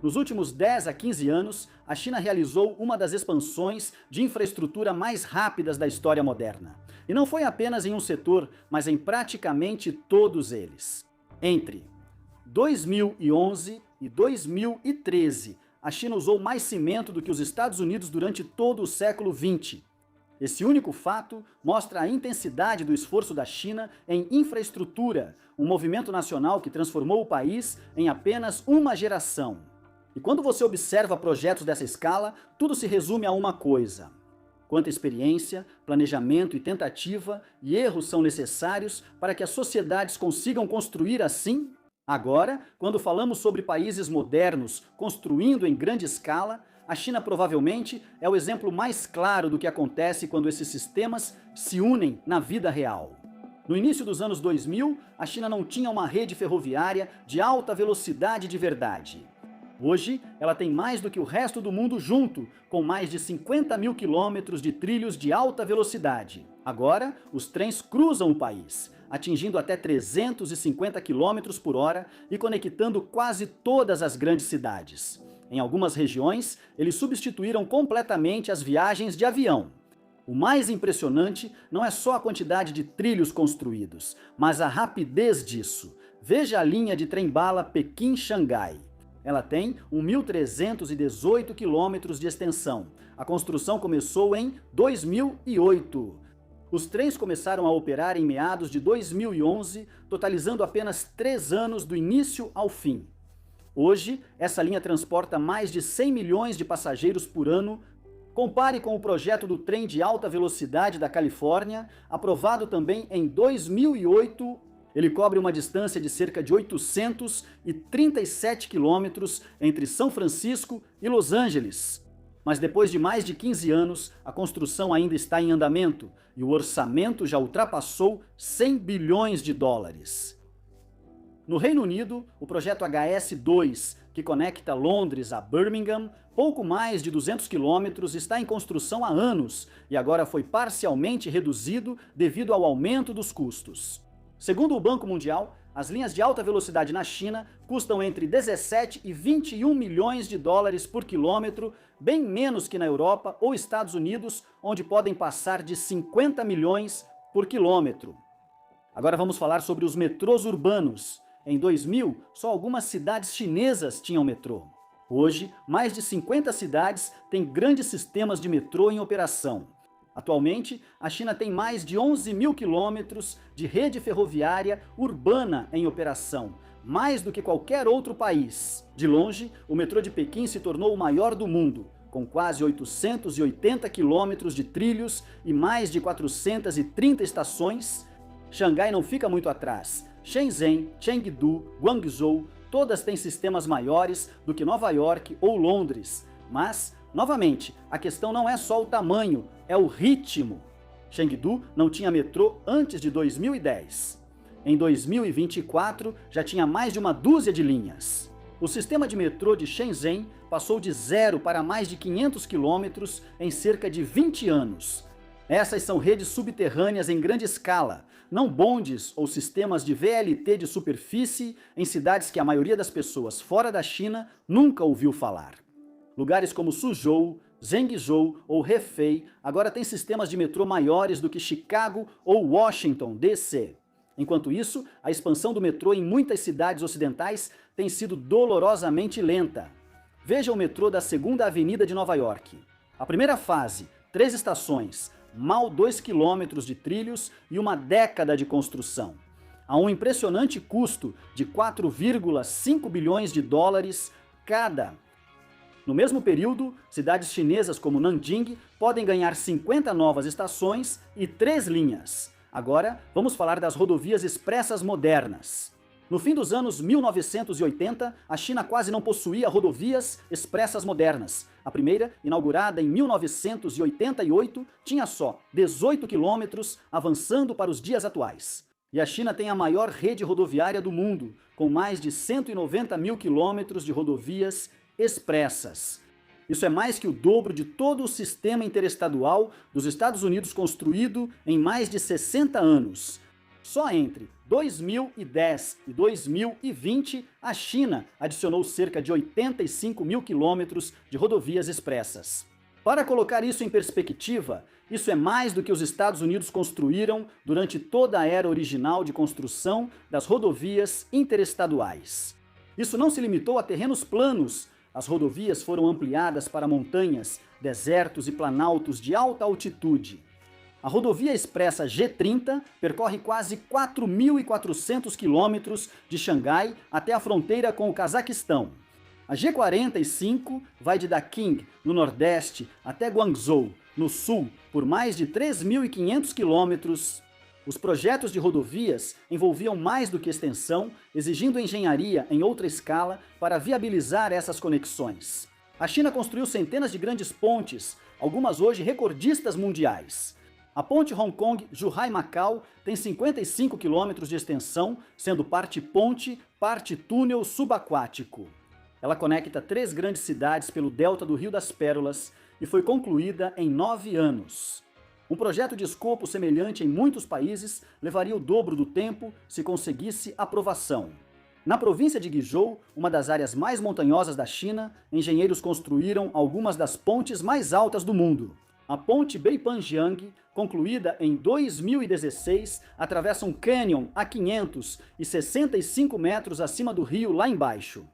Nos últimos 10 a 15 anos, a China realizou uma das expansões de infraestrutura mais rápidas da história moderna. E não foi apenas em um setor, mas em praticamente todos eles. Entre 2011 e 2013, a China usou mais cimento do que os Estados Unidos durante todo o século XX. Esse único fato mostra a intensidade do esforço da China em infraestrutura, um movimento nacional que transformou o país em apenas uma geração. E quando você observa projetos dessa escala, tudo se resume a uma coisa: quanta experiência, planejamento e tentativa e erros são necessários para que as sociedades consigam construir assim? Agora, quando falamos sobre países modernos construindo em grande escala, a China provavelmente é o exemplo mais claro do que acontece quando esses sistemas se unem na vida real. No início dos anos 2000, a China não tinha uma rede ferroviária de alta velocidade de verdade. Hoje, ela tem mais do que o resto do mundo junto, com mais de 50 mil quilômetros de trilhos de alta velocidade. Agora, os trens cruzam o país, atingindo até 350 quilômetros por hora e conectando quase todas as grandes cidades. Em algumas regiões, eles substituíram completamente as viagens de avião. O mais impressionante não é só a quantidade de trilhos construídos, mas a rapidez disso. Veja a linha de trem-bala Pequim-Xangai. Ela tem 1.318 quilômetros de extensão. A construção começou em 2008. Os trens começaram a operar em meados de 2011, totalizando apenas 3 anos do início ao fim. Hoje, essa linha transporta mais de 100 milhões de passageiros por ano. Compare com o projeto do trem de alta velocidade da Califórnia, aprovado também em 2008. Ele cobre uma distância de cerca de 837 quilômetros entre São Francisco e Los Angeles. Mas depois de mais de 15 anos, a construção ainda está em andamento e o orçamento já ultrapassou 100 bilhões de dólares. No Reino Unido, o projeto HS2, que conecta Londres a Birmingham, pouco mais de 200 quilômetros, está em construção há anos e agora foi parcialmente reduzido devido ao aumento dos custos. Segundo o Banco Mundial, as linhas de alta velocidade na China custam entre 17 e 21 milhões de dólares por quilômetro, bem menos que na Europa ou Estados Unidos, onde podem passar de 50 milhões por quilômetro. Agora vamos falar sobre os metrôs urbanos. Em 2000, só algumas cidades chinesas tinham metrô. Hoje, mais de 50 cidades têm grandes sistemas de metrô em operação. Atualmente, a China tem mais de 11 mil quilômetros de rede ferroviária urbana em operação, mais do que qualquer outro país. De longe, o metrô de Pequim se tornou o maior do mundo, com quase 880 quilômetros de trilhos e mais de 430 estações. Xangai não fica muito atrás. Shenzhen, Chengdu, Guangzhou, todas têm sistemas maiores do que Nova York ou Londres. Mas, novamente, a questão não é só o tamanho, é o ritmo. Chengdu não tinha metrô antes de 2010. Em 2024, já tinha mais de uma dúzia de linhas. O sistema de metrô de Shenzhen passou de 0 para mais de 500 quilômetros em cerca de 20 anos. Essas são redes subterrâneas em grande escala, não bondes ou sistemas de VLT de superfície em cidades que a maioria das pessoas fora da China nunca ouviu falar. Lugares como Suzhou, Zhengzhou ou Hefei agora têm sistemas de metrô maiores do que Chicago ou Washington, D.C. Enquanto isso, a expansão do metrô em muitas cidades ocidentais tem sido dolorosamente lenta. Veja o metrô da 2ª Avenida de Nova York. A primeira fase, 3 estações, mal 2 quilômetros de trilhos e uma década de construção. A um impressionante custo de 4,5 bilhões de dólares cada. No mesmo período, cidades chinesas como Nanjing podem ganhar 50 novas estações e 3 linhas. Agora, vamos falar das rodovias expressas modernas. No fim dos anos 1980, a China quase não possuía rodovias expressas modernas. A primeira, inaugurada em 1988, tinha só 18 quilômetros, avançando para os dias atuais. E a China tem a maior rede rodoviária do mundo, com mais de 190 mil quilômetros de rodovias expressas. Isso é mais que o dobro de todo o sistema interestadual dos Estados Unidos construído em mais de 60 anos. Só entre 2010 e 2020, a China adicionou cerca de 85 mil quilômetros de rodovias expressas. Para colocar isso em perspectiva, isso é mais do que os Estados Unidos construíram durante toda a era original de construção das rodovias interestaduais. Isso não se limitou a terrenos planos. As rodovias foram ampliadas para montanhas, desertos e planaltos de alta altitude. A rodovia expressa G30 percorre quase 4.400 quilômetros de Xangai até a fronteira com o Cazaquistão. A G45 vai de Daqing, no nordeste, até Guangzhou, no sul, por mais de 3.500 quilômetros. Os projetos de rodovias envolviam mais do que extensão, exigindo engenharia em outra escala para viabilizar essas conexões. A China construiu centenas de grandes pontes, algumas hoje recordistas mundiais. A ponte Hong Kong-Zhuhai-Macau tem 55 quilômetros de extensão, sendo parte ponte, parte túnel subaquático. Ela conecta 3 grandes cidades pelo delta do Rio das Pérolas e foi concluída em 9 anos. Um projeto de escopo semelhante em muitos países levaria o dobro do tempo se conseguisse aprovação. Na província de Guizhou, uma das áreas mais montanhosas da China, engenheiros construíram algumas das pontes mais altas do mundo. A ponte Beipanjiang, concluída em 2016, atravessa um cânion a 565 metros acima do rio lá embaixo.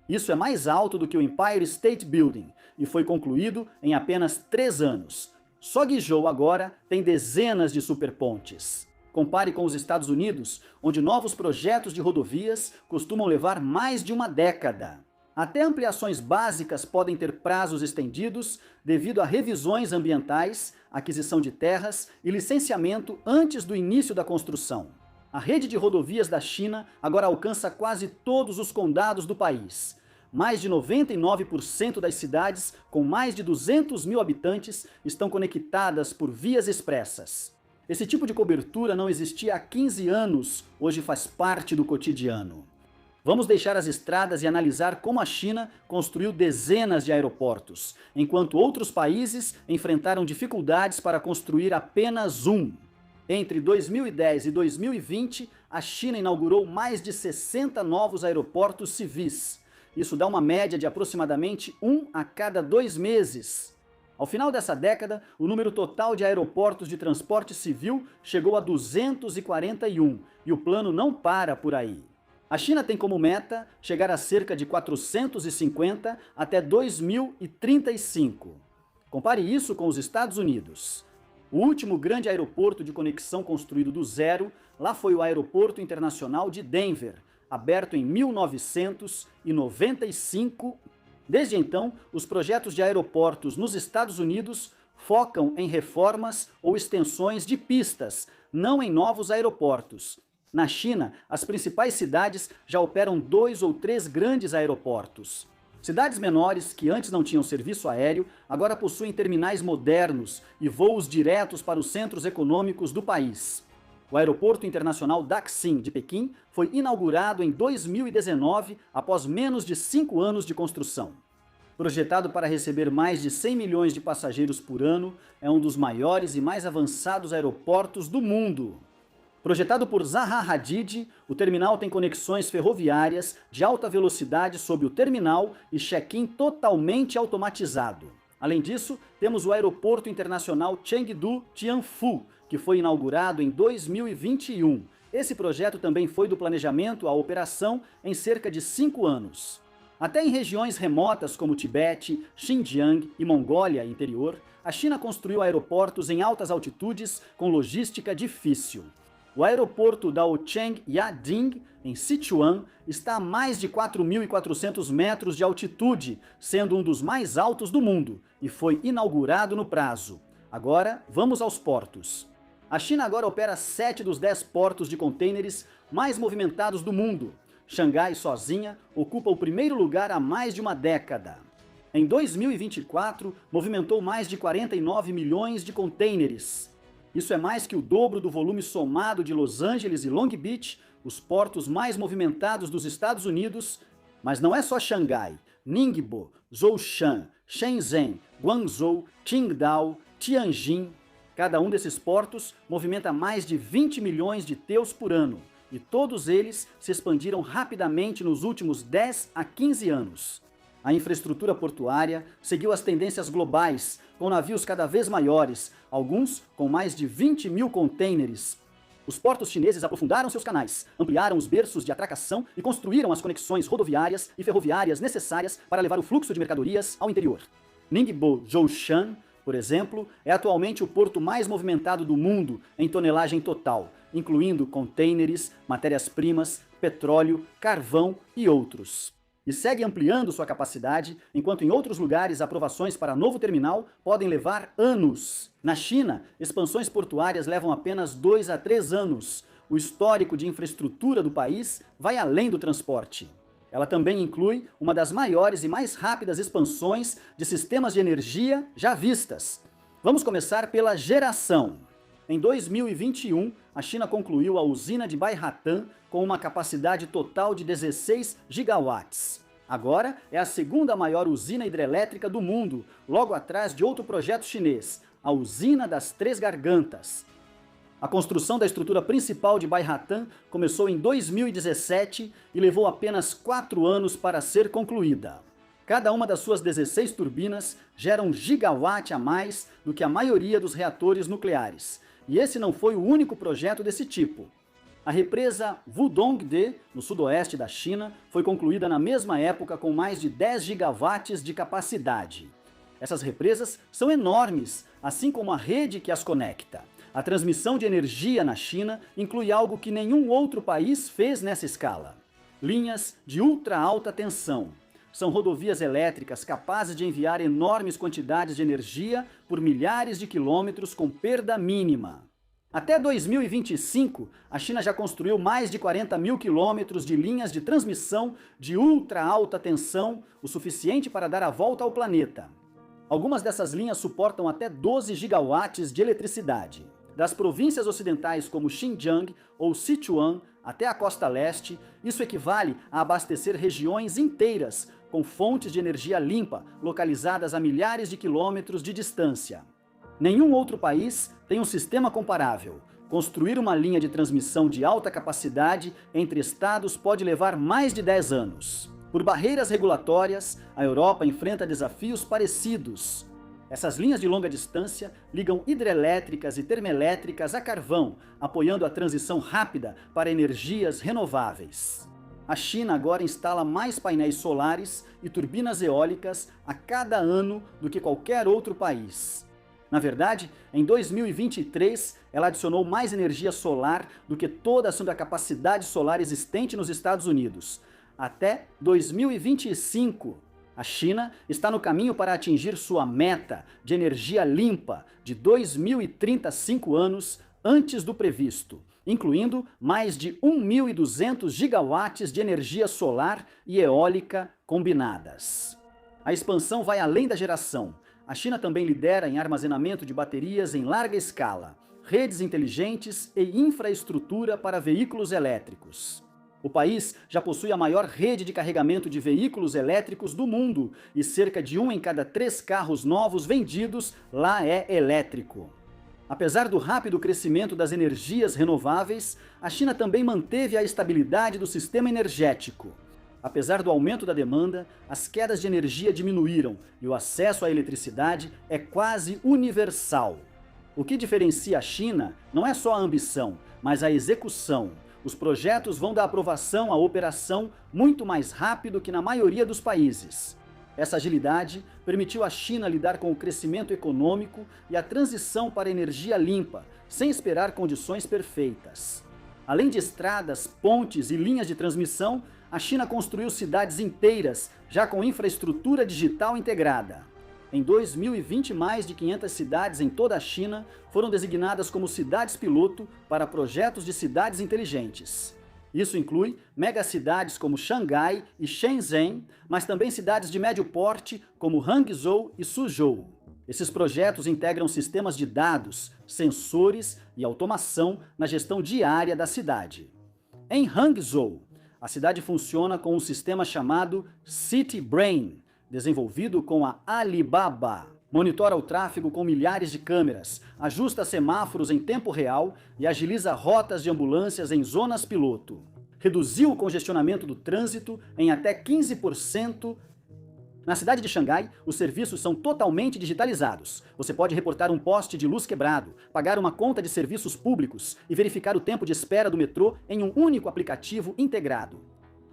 Isso é mais alto do que o Empire State Building e foi concluído em apenas 3 anos. Só Guizhou agora tem dezenas de superpontes. Compare com os Estados Unidos, onde novos projetos de rodovias costumam levar mais de uma década. Até ampliações básicas podem ter prazos estendidos devido a revisões ambientais, aquisição de terras e licenciamento antes do início da construção. A rede de rodovias da China agora alcança quase todos os condados do país. Mais de 99% das cidades com mais de 200 mil habitantes estão conectadas por vias expressas. Esse tipo de cobertura não existia há 15 anos, hoje faz parte do cotidiano. Vamos deixar as estradas e analisar como a China construiu dezenas de aeroportos, enquanto outros países enfrentaram dificuldades para construir apenas um. Entre 2010 e 2020, a China inaugurou mais de 60 novos aeroportos civis. Isso dá uma média de aproximadamente 1 a cada 2 meses. Ao final dessa década, o número total de aeroportos de transporte civil chegou a 241, e o plano não para por aí. A China tem como meta chegar a cerca de 450 até 2035. Compare isso com os Estados Unidos. O último grande aeroporto de conexão construído do zero, lá foi o Aeroporto Internacional de Denver, aberto em 1995. Desde então, os projetos de aeroportos nos Estados Unidos focam em reformas ou extensões de pistas, não em novos aeroportos. Na China, as principais cidades já operam 2 ou 3 grandes aeroportos. Cidades menores, que antes não tinham serviço aéreo, agora possuem terminais modernos e voos diretos para os centros econômicos do país. O Aeroporto Internacional Daxing de Pequim foi inaugurado em 2019, após menos de 5 anos de construção. Projetado para receber mais de 100 milhões de passageiros por ano, é um dos maiores e mais avançados aeroportos do mundo. Projetado por Zaha Hadid, o terminal tem conexões ferroviárias de alta velocidade sob o terminal e check-in totalmente automatizado. Além disso, temos o Aeroporto Internacional Chengdu Tianfu, que foi inaugurado em 2021. Esse projeto também foi do planejamento à operação em cerca de 5 anos. Até em regiões remotas como Tibete, Xinjiang e Mongólia Interior, a China construiu aeroportos em altas altitudes com logística difícil. O aeroporto da Ocheng Yading, em Sichuan, está a mais de 4.400 metros de altitude, sendo um dos mais altos do mundo, e foi inaugurado no prazo. Agora, vamos aos portos. A China agora opera 7 dos 10 portos de contêineres mais movimentados do mundo. Xangai, sozinha, ocupa o primeiro lugar há mais de uma década. Em 2024, movimentou mais de 49 milhões de contêineres. Isso é mais que o dobro do volume somado de Los Angeles e Long Beach, os portos mais movimentados dos Estados Unidos. Mas não é só Xangai, Ningbo, Zhoushan, Shenzhen, Guangzhou, Qingdao, Tianjin. Cada um desses portos movimenta mais de 20 milhões de TEUs por ano. e todos eles se expandiram rapidamente nos últimos 10 a 15 anos. A infraestrutura portuária seguiu as tendências globais, com navios cada vez maiores, alguns com mais de 20 mil contêineres. Os portos chineses aprofundaram seus canais, ampliaram os berços de atracação e construíram as conexões rodoviárias e ferroviárias necessárias para levar o fluxo de mercadorias ao interior. Ningbo Zhoushan, por exemplo, é atualmente o porto mais movimentado do mundo em tonelagem total, incluindo contêineres, matérias-primas, petróleo, carvão e outros. E segue ampliando sua capacidade, enquanto em outros lugares aprovações para novo terminal podem levar anos. Na China, expansões portuárias levam apenas 2 a 3 anos. O histórico de infraestrutura do país vai além do transporte. Ela também inclui uma das maiores e mais rápidas expansões de sistemas de energia já vistas. Vamos começar pela geração. Em 2021, a China concluiu a usina de Baihatan com uma capacidade total de 16 gigawatts. Agora é a segunda maior usina hidrelétrica do mundo, logo atrás de outro projeto chinês, a Usina das Três Gargantas. A construção da estrutura principal de Baihatan começou em 2017 e levou apenas 4 anos para ser concluída. Cada uma das suas 16 turbinas gera 1 gigawatt a mais do que a maioria dos reatores nucleares. E esse não foi o único projeto desse tipo. A represa Wudongde, no sudoeste da China, foi concluída na mesma época com mais de 10 gigawatts de capacidade. Essas represas são enormes, assim como a rede que as conecta. A transmissão de energia na China inclui algo que nenhum outro país fez nessa escala: linhas de ultra alta tensão. São rodovias elétricas capazes de enviar enormes quantidades de energia por milhares de quilômetros com perda mínima. Até 2025, a China já construiu mais de 40 mil quilômetros de linhas de transmissão de ultra alta tensão, o suficiente para dar a volta ao planeta. Algumas dessas linhas suportam até 12 gigawatts de eletricidade. Das províncias ocidentais como Xinjiang ou Sichuan até a costa leste, isso equivale a abastecer regiões inteiras com fontes de energia limpa localizadas a milhares de quilômetros de distância. Nenhum outro país tem um sistema comparável. Construir uma linha de transmissão de alta capacidade entre estados pode levar mais de 10 anos. Por barreiras regulatórias, a Europa enfrenta desafios parecidos. Essas linhas de longa distância ligam hidrelétricas e termoelétricas a carvão, apoiando a transição rápida para energias renováveis. A China agora instala mais painéis solares e turbinas eólicas a cada ano do que qualquer outro país. Na verdade, em 2023, ela adicionou mais energia solar do que toda a sua capacidade solar existente nos Estados Unidos. Até 2025, a China está no caminho para atingir sua meta de energia limpa de 2035 anos antes do previsto, incluindo mais de 1.200 gigawatts de energia solar e eólica combinadas. A expansão vai além da geração. A China também lidera em armazenamento de baterias em larga escala, redes inteligentes e infraestrutura para veículos elétricos. O país já possui a maior rede de carregamento de veículos elétricos do mundo e cerca de 1 em cada 3 carros novos vendidos lá é elétrico. Apesar do rápido crescimento das energias renováveis, a China também manteve a estabilidade do sistema energético. Apesar do aumento da demanda, as quedas de energia diminuíram e o acesso à eletricidade é quase universal. O que diferencia a China não é só a ambição, mas a execução. Os projetos vão da aprovação à operação muito mais rápido que na maioria dos países. Essa agilidade permitiu à China lidar com o crescimento econômico e a transição para energia limpa, sem esperar condições perfeitas. Além de estradas, pontes e linhas de transmissão, a China construiu cidades inteiras, já com infraestrutura digital integrada. Em 2020, mais de 500 cidades em toda a China foram designadas como cidades-piloto para projetos de cidades inteligentes. Isso inclui megacidades como Xangai e Shenzhen, mas também cidades de médio porte como Hangzhou e Suzhou. Esses projetos integram sistemas de dados, sensores e automação na gestão diária da cidade. Em Hangzhou, a cidade funciona com um sistema chamado City Brain, desenvolvido com a Alibaba. Monitora o tráfego com milhares de câmeras, ajusta semáforos em tempo real e agiliza rotas de ambulâncias em zonas piloto. Reduziu o congestionamento do trânsito em até 15%. Na cidade de Xangai, os serviços são totalmente digitalizados. Você pode reportar um poste de luz quebrado, pagar uma conta de serviços públicos e verificar o tempo de espera do metrô em um único aplicativo integrado.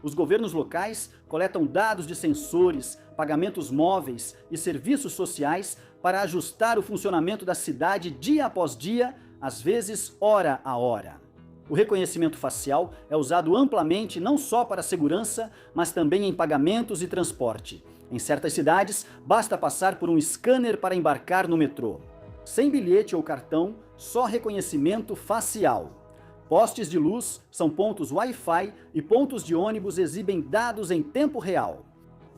Os governos locais coletam dados de sensores, pagamentos móveis e serviços sociais para ajustar o funcionamento da cidade dia após dia, às vezes hora a hora. O reconhecimento facial é usado amplamente não só para segurança, mas também em pagamentos e transporte. Em certas cidades, basta passar por um scanner para embarcar no metrô. Sem bilhete ou cartão, só reconhecimento facial. Postes de luz são pontos Wi-Fi e pontos de ônibus exibem dados em tempo real.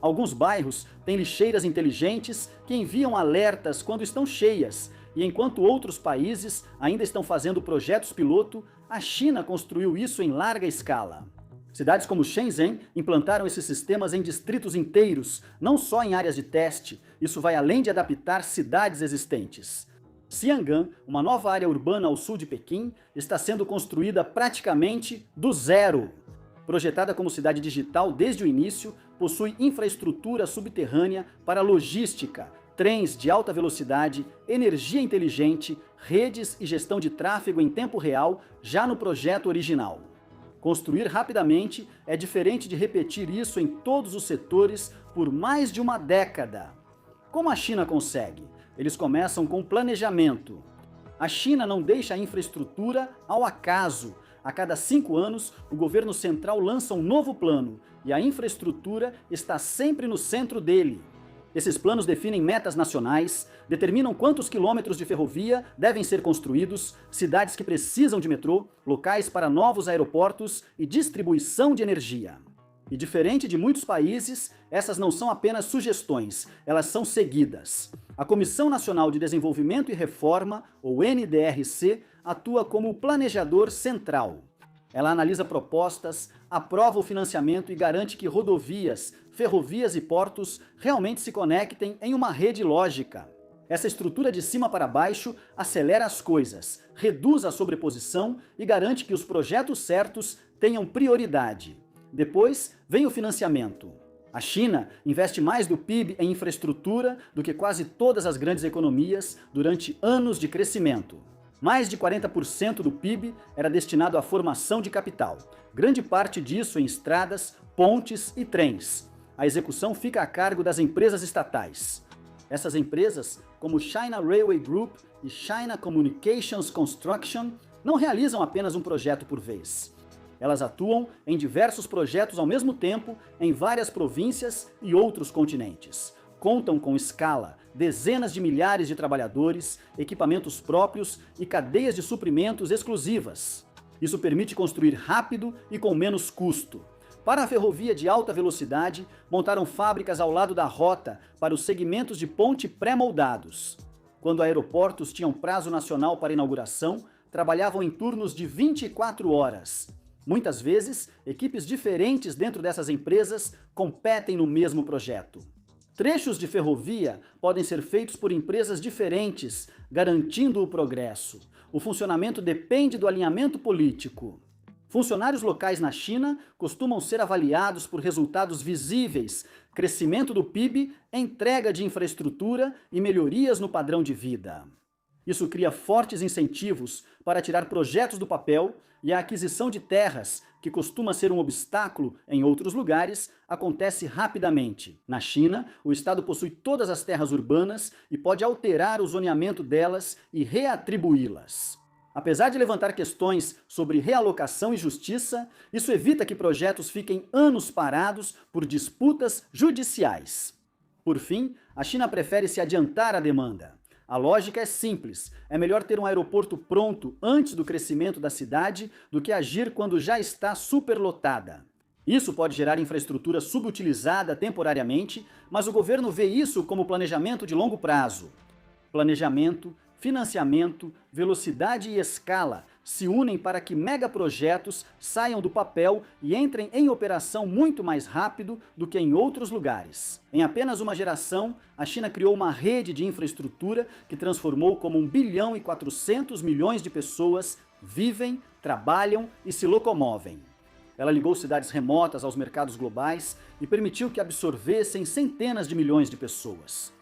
Alguns bairros têm lixeiras inteligentes que enviam alertas quando estão cheias, e enquanto outros países ainda estão fazendo projetos piloto, a China construiu isso em larga escala. Cidades como Shenzhen implantaram esses sistemas em distritos inteiros, não só em áreas de teste. Isso vai além de adaptar cidades existentes. Xiangan, uma nova área urbana ao sul de Pequim, está sendo construída praticamente do zero. Projetada como cidade digital desde o início, possui infraestrutura subterrânea para logística, trens de alta velocidade, energia inteligente, redes e gestão de tráfego em tempo real, já no projeto original. Construir rapidamente é diferente de repetir isso em todos os setores por mais de uma década. Como a China consegue? Eles começam com planejamento. A China não deixa a infraestrutura ao acaso. A cada 5 anos, o governo central lança um novo plano e a infraestrutura está sempre no centro dele. Esses planos definem metas nacionais, determinam quantos quilômetros de ferrovia devem ser construídos, cidades que precisam de metrô, locais para novos aeroportos e distribuição de energia. E diferente de muitos países, essas não são apenas sugestões, elas são seguidas. A Comissão Nacional de Desenvolvimento e Reforma, ou NDRC, atua como planejador central. Ela analisa propostas, aprova o financiamento e garante que rodovias, ferrovias e portos realmente se conectem em uma rede lógica. Essa estrutura de cima para baixo acelera as coisas, reduz a sobreposição e garante que os projetos certos tenham prioridade. Depois vem o financiamento. A China investe mais do PIB em infraestrutura do que quase todas as grandes economias durante anos de crescimento. Mais de 40% do PIB era destinado à formação de capital, grande parte disso em estradas, pontes e trens. A execução fica a cargo das empresas estatais. Essas empresas, como China Railway Group e China Communications Construction, não realizam apenas um projeto por vez. Elas atuam em diversos projetos ao mesmo tempo em várias províncias e outros continentes. Contam com escala, dezenas de milhares de trabalhadores, equipamentos próprios e cadeias de suprimentos exclusivas. Isso permite construir rápido e com menos custo. Para a ferrovia de alta velocidade, montaram fábricas ao lado da rota para os segmentos de ponte pré-moldados. Quando aeroportos tinham prazo nacional para inauguração, trabalhavam em turnos de 24 horas. Muitas vezes, equipes diferentes dentro dessas empresas competem no mesmo projeto. Trechos de ferrovia podem ser feitos por empresas diferentes, garantindo o progresso. O funcionamento depende do alinhamento político. Funcionários locais na China costumam ser avaliados por resultados visíveis, crescimento do PIB, entrega de infraestrutura e melhorias no padrão de vida. Isso cria fortes incentivos para tirar projetos do papel e a aquisição de terras, que costuma ser um obstáculo em outros lugares, acontece rapidamente. Na China, o Estado possui todas as terras urbanas e pode alterar o zoneamento delas e reatribuí-las. Apesar de levantar questões sobre realocação e justiça, isso evita que projetos fiquem anos parados por disputas judiciais. Por fim, a China prefere se adiantar à demanda. A lógica é simples, é melhor ter um aeroporto pronto antes do crescimento da cidade do que agir quando já está superlotada. Isso pode gerar infraestrutura subutilizada temporariamente, mas o governo vê isso como planejamento de longo prazo. Planejamento, financiamento, velocidade e escala se unem para que megaprojetos saiam do papel e entrem em operação muito mais rápido do que em outros lugares. Em apenas uma geração, a China criou uma rede de infraestrutura que transformou como 1 bilhão e 400 milhões de pessoas vivem, trabalham e se locomovem. Ela ligou cidades remotas aos mercados globais e permitiu que absorvessem centenas de milhões de pessoas.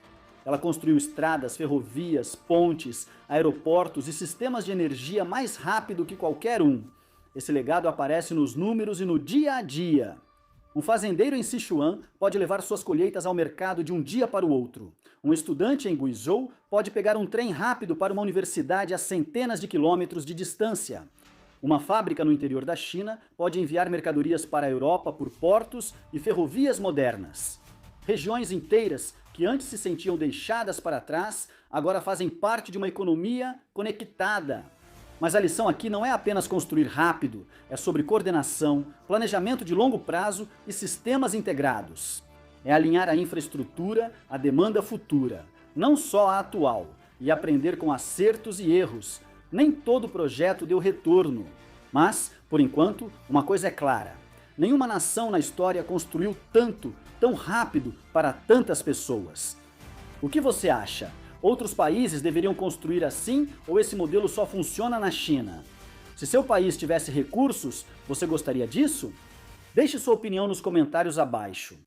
Ela construiu estradas, ferrovias, pontes, aeroportos e sistemas de energia mais rápido que qualquer um. Esse legado aparece nos números e no dia a dia. Um fazendeiro em Sichuan pode levar suas colheitas ao mercado de um dia para o outro. Um estudante em Guizhou pode pegar um trem rápido para uma universidade a centenas de quilômetros de distância. Uma fábrica no interior da China pode enviar mercadorias para a Europa por portos e ferrovias modernas. Regiões inteiras que antes se sentiam deixadas para trás, agora fazem parte de uma economia conectada. Mas a lição aqui não é apenas construir rápido, é sobre coordenação, planejamento de longo prazo e sistemas integrados. É alinhar a infraestrutura à demanda futura, não só a atual, e aprender com acertos e erros. Nem todo projeto deu retorno. Mas, por enquanto, uma coisa é clara: nenhuma nação na história construiu tanto, tão rápido para tantas pessoas. O que você acha? Outros países deveriam construir assim ou esse modelo só funciona na China? Se seu país tivesse recursos, você gostaria disso? Deixe sua opinião nos comentários abaixo.